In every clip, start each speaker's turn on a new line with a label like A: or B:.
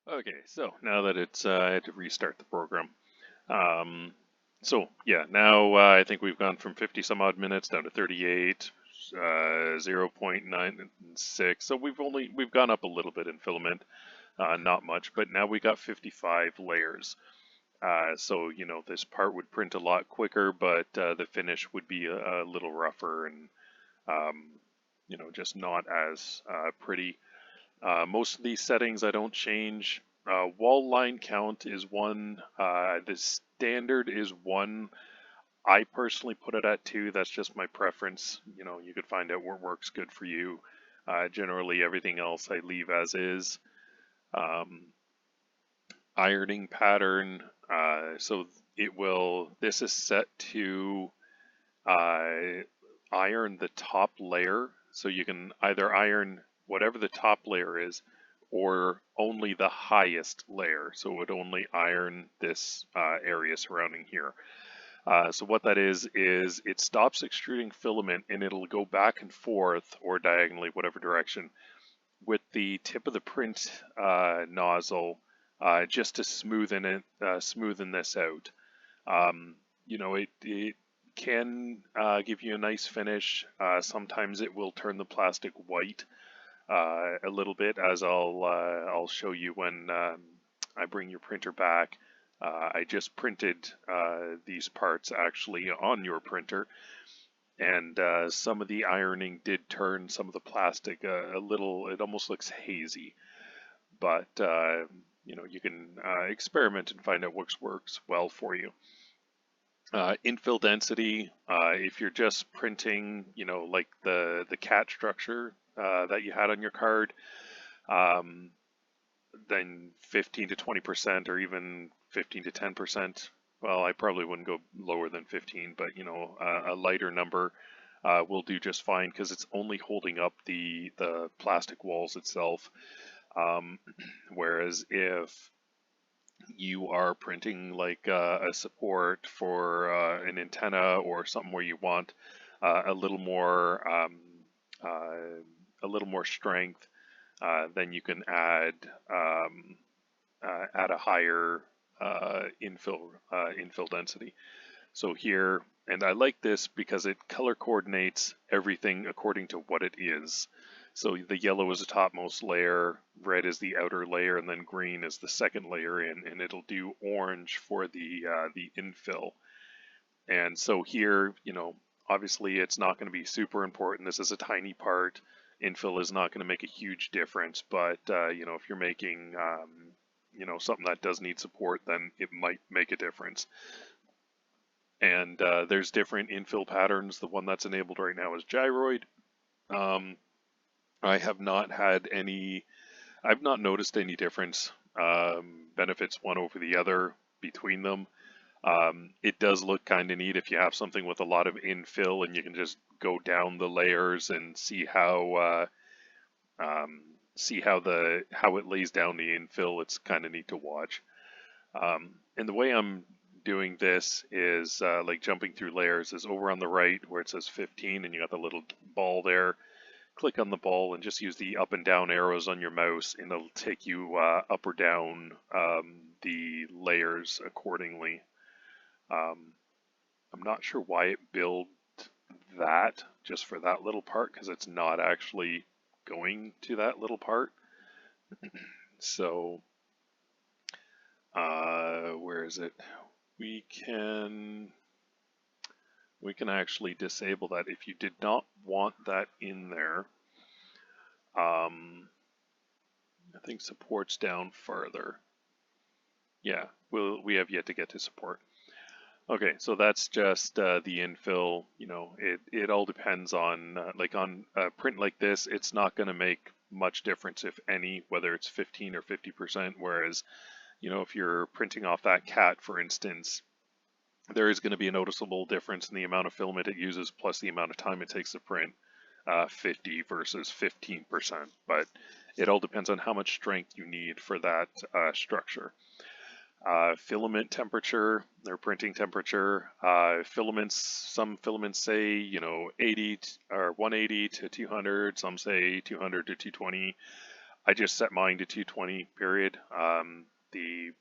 A: Okay, so now that it's I had to restart the program. Um, so yeah, now I think we've gone from 50 some odd minutes down to 38, 0.96. So we've gone up a little bit in filament, not much, but now we got 55 layers. So this part would print a lot quicker, but the finish would be a little rougher and um, just not as pretty. Most of these settings I don't change. Wall line count is one. The standard is one. I personally put it at two. That's just my preference. You could find out what works good for you. Generally, everything else I leave as is. Um, Ironing pattern. So it will. This is set to uh, iron the top layer. So you can either iron whatever the top layer is or only the highest layer. So it would only iron this area surrounding here. So what that is it stops extruding filament and it'll go back and forth or diagonally, whatever direction, with the tip of the print nozzle just to smoothen this out. It can give you a nice finish. Sometimes it will turn the plastic white a little bit, as I'll show you when I bring your printer back. I just printed these parts actually on your printer, and some of the ironing did turn some of the plastic a little. It almost looks hazy, but you can experiment and find out what works well for you. Infill density, if you're just printing, like the cat structure that you had on your card, um, then 15 to 20% or even 15 to 10%. Well, I probably wouldn't go lower than 15, but a lighter number will do just fine because it's only holding up the plastic walls itself. Um, Whereas if you are printing like a support for an antenna or something where you want a little more strength, then you can add a higher infill density. So here, and I like this because it color coordinates everything according to what it is. So the yellow is the topmost layer, red is the outer layer, and then green is the second layer in, and it'll do orange for the infill. And so here, obviously it's not going to be super important. This is a tiny part. Infill is not going to make a huge difference, but if you're making something that does need support, then it might make a difference. And there's different infill patterns. The one that's enabled right now is gyroid. Um, I have not had any, I've not noticed any difference, benefits one over the other between them. It does look kind of neat if you have something with a lot of infill and you can just go down the layers and see how it lays down the infill. It's kind of neat to watch. And the way I'm doing this is like jumping through layers is over on the right where it says 15 and you got the little ball there. Click on the ball and just use the up and down arrows on your mouse and it'll take you up or down the layers accordingly. Um, I'm not sure why it built that just for that little part because it's not actually going to that little part. So where is it? We can we can actually disable that if you did not want that in there. I think support's down farther. Yeah, we have yet to get to support. Okay, so that's just the infill. It all depends on like on a print like this. It's not going to make much difference if any, whether it's 15 or 50%. Whereas, if you're printing off that cat, for instance, there is going to be a noticeable difference in the amount of filament it uses plus the amount of time it takes to print, 50 versus 15%. But it all depends on how much strength you need for that structure. Filament temperature, their printing temperature. Some filaments say 80 or 180 to 200. Some say 200 to 220. I just set mine to 220 period. The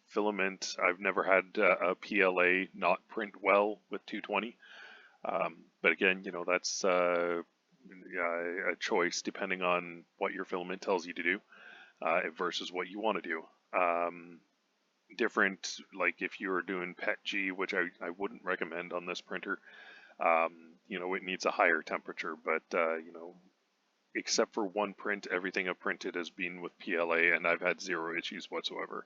A: filament, I've never had a PLA not print well with 220. But again, that's a choice depending on what your filament tells you to do versus what you want to do. Different, like if you were doing PETG, which I wouldn't recommend on this printer, it needs a higher temperature, but, except for one print, everything I've printed has been with PLA, and I've had zero issues whatsoever.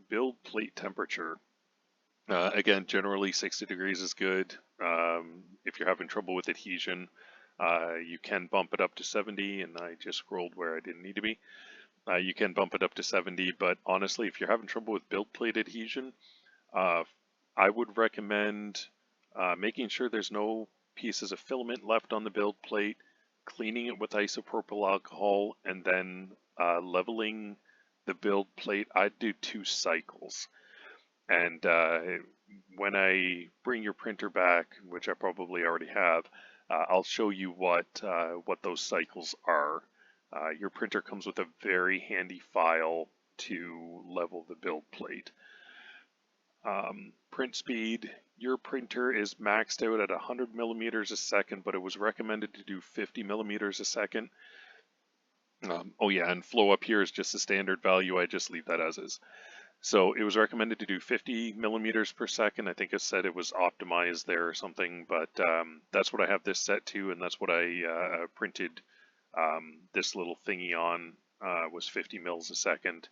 A: Build plate temperature. Again, generally 60 degrees is good. If you're having trouble with adhesion, you can bump it up to 70, and I just scrolled where I didn't need to be. You can bump it up to 70, but honestly, if you're having trouble with build plate adhesion, I would recommend making sure there's no pieces of filament left on the build plate, cleaning it with isopropyl alcohol, and then leveling the build plate. I'd do 2 cycles. And when I bring your printer back, which I probably already have, I'll show you what those cycles are. Your printer comes with a very handy file to level the build plate. Print speed. Your printer is maxed out at 100 millimeters a second, but it was recommended to do 50 millimeters a second. Oh yeah, and flow up here is just a standard value. I just leave that as is. So it was recommended to do 50 millimeters per second. I think it said it was optimized there or something, but that's what I have this set to, and that's what I printed this little thingy on, was 50 mils a second.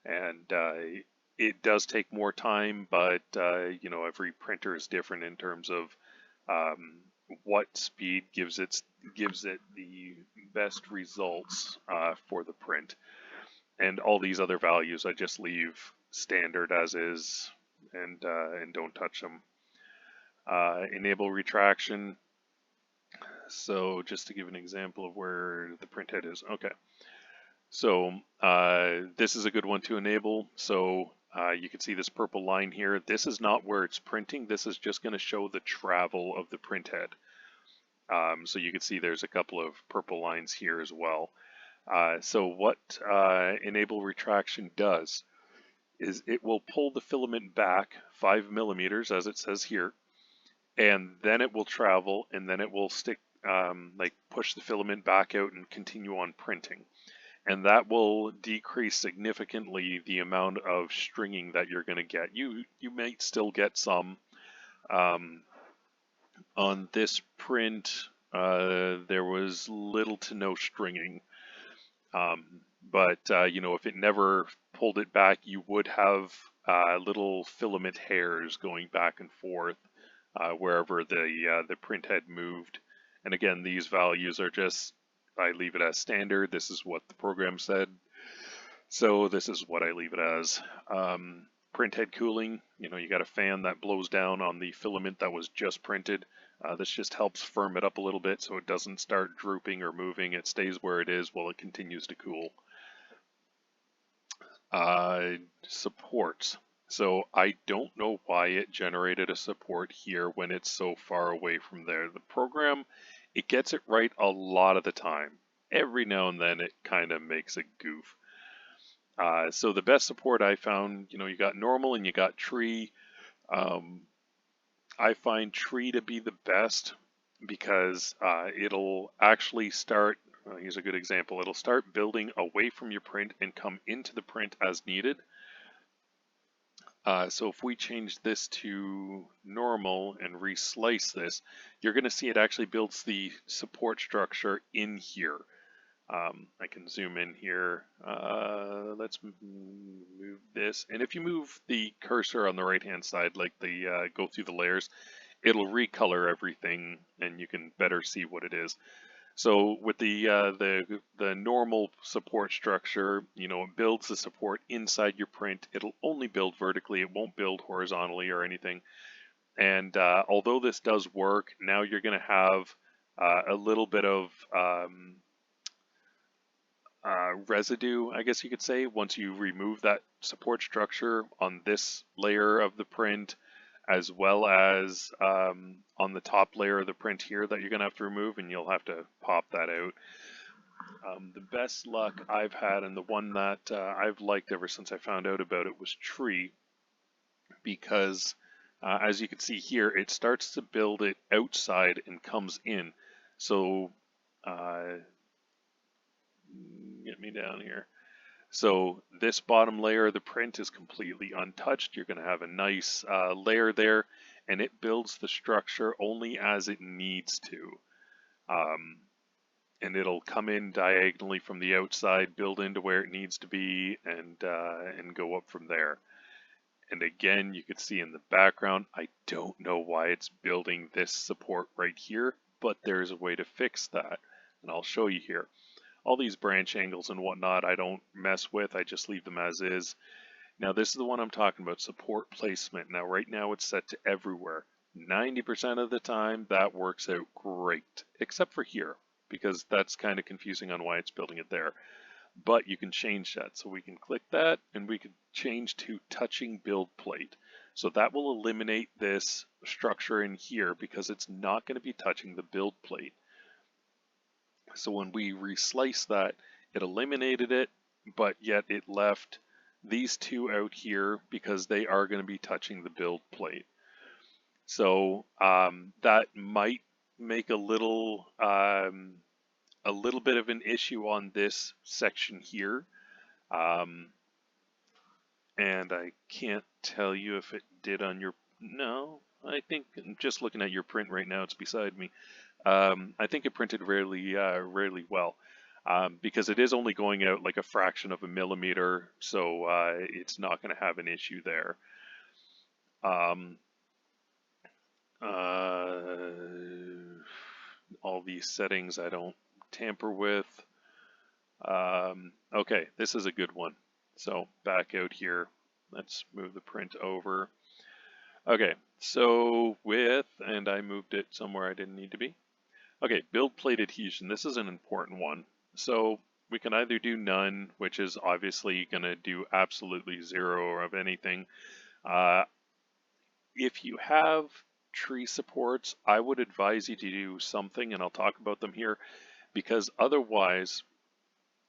A: And it does take more time, but every printer is different in terms of what speed gives it the best results for the print. And all these other values I just leave standard as is, and don't touch them. Enable retraction. So just to give an example of where the printhead is. Okay. So this is a good one to enable. So you can see this purple line here. This is not where it's printing. This is just going to show the travel of the printhead. So you can see there's a couple of purple lines here as well. So what enable retraction does is it will pull the filament back 5 millimeters, as it says here, and then it will travel, and then it will stick, push the filament back out and continue on printing. And that will decrease significantly the amount of stringing that you're going to get. You might still get some. On this print, there was little to no stringing. But if it never pulled it back, you would have little filament hairs going back and forth wherever the printhead moved. And again, these values are just, I leave it as standard. This is what the program said, so this is what I leave it as. Printhead cooling, you got a fan that blows down on the filament that was just printed. This just helps firm it up a little bit so it doesn't start drooping or moving. It stays where it is while it continues to cool. Supports. So I don't know why it generated a support here when it's so far away from there. The program, it gets it right a lot of the time. Every now and then it kind of makes a goof. So the best support I found, you got normal and you got tree. I find tree to be the best because it'll actually start, here's a good example, it'll start building away from your print and come into the print as needed. So if we change this to normal and reslice this, you're going to see it actually builds the support structure in here. I can zoom in here. Let's move this. And if you move the cursor on the right hand side, like the go through the layers, it'll recolor everything and you can better see what it is. So with the normal support structure, it builds the support inside your print. It'll only build vertically. It won't build horizontally or anything. And although this does work, now you're going to have a little bit of residue, I guess you could say, once you remove that support structure on this layer of the print, as well as on the top layer of the print here that you're going to have to remove, and you'll have to pop that out. The best luck I've had, and the one that I've liked ever since I found out about it, was tree, because as you can see here, it starts to build it outside and comes in. So uh, get me down here. So this bottom layer of the print is completely untouched. You're going to have a nice layer there, and it builds the structure only as it needs to. Um, and it'll come in diagonally from the outside, build into where it needs to be, and go up from there. And again, you can see in the background, I don't know why it's building this support right here, but there's a way to fix that, and I'll show you here. All these branch angles and whatnot I don't mess with, I just leave them as is. Now this is the one I'm talking about, support placement. Now right now it's set to everywhere. 90% of the time that works out great, except for here, because that's kind of confusing on why it's building it there. But you can change that. So we can click that and we can change to touching build plate. So that will eliminate this structure in here because it's not going to be touching the build plate. So when we reslice that, it eliminated it, but yet it left these two out here because they are going to be touching the build plate. So that might make a little bit of an issue on this section here. And I can't tell you if it did on your, no, I think just looking at your print right now, it's beside me. I think it printed rarely well, because it is only going out like a fraction of a millimeter, so it's not going to have an issue there. Um, all these settings I don't tamper with. Okay, this is a good one. So back out here, let's move the print over. Okay, so and I moved it somewhere I didn't need to be. Okay, build plate adhesion. This is an important one. So we can either do none, which is obviously going to do absolutely zero of anything. If you have tree supports, I would advise you to do something, and I'll talk about them here, because otherwise,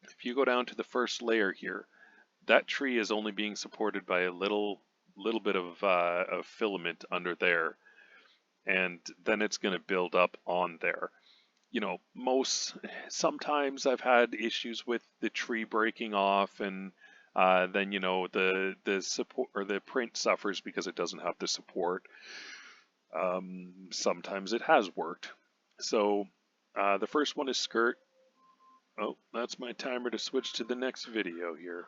A: if you go down to the first layer here, that tree is only being supported by a little bit of filament under there, and then it's going to build up on there. You know, sometimes I've had issues with the tree breaking off, and then the support or the print suffers because it doesn't have the support. Sometimes it has worked. So the first one is skirt. Oh, that's my timer to switch to the next video here.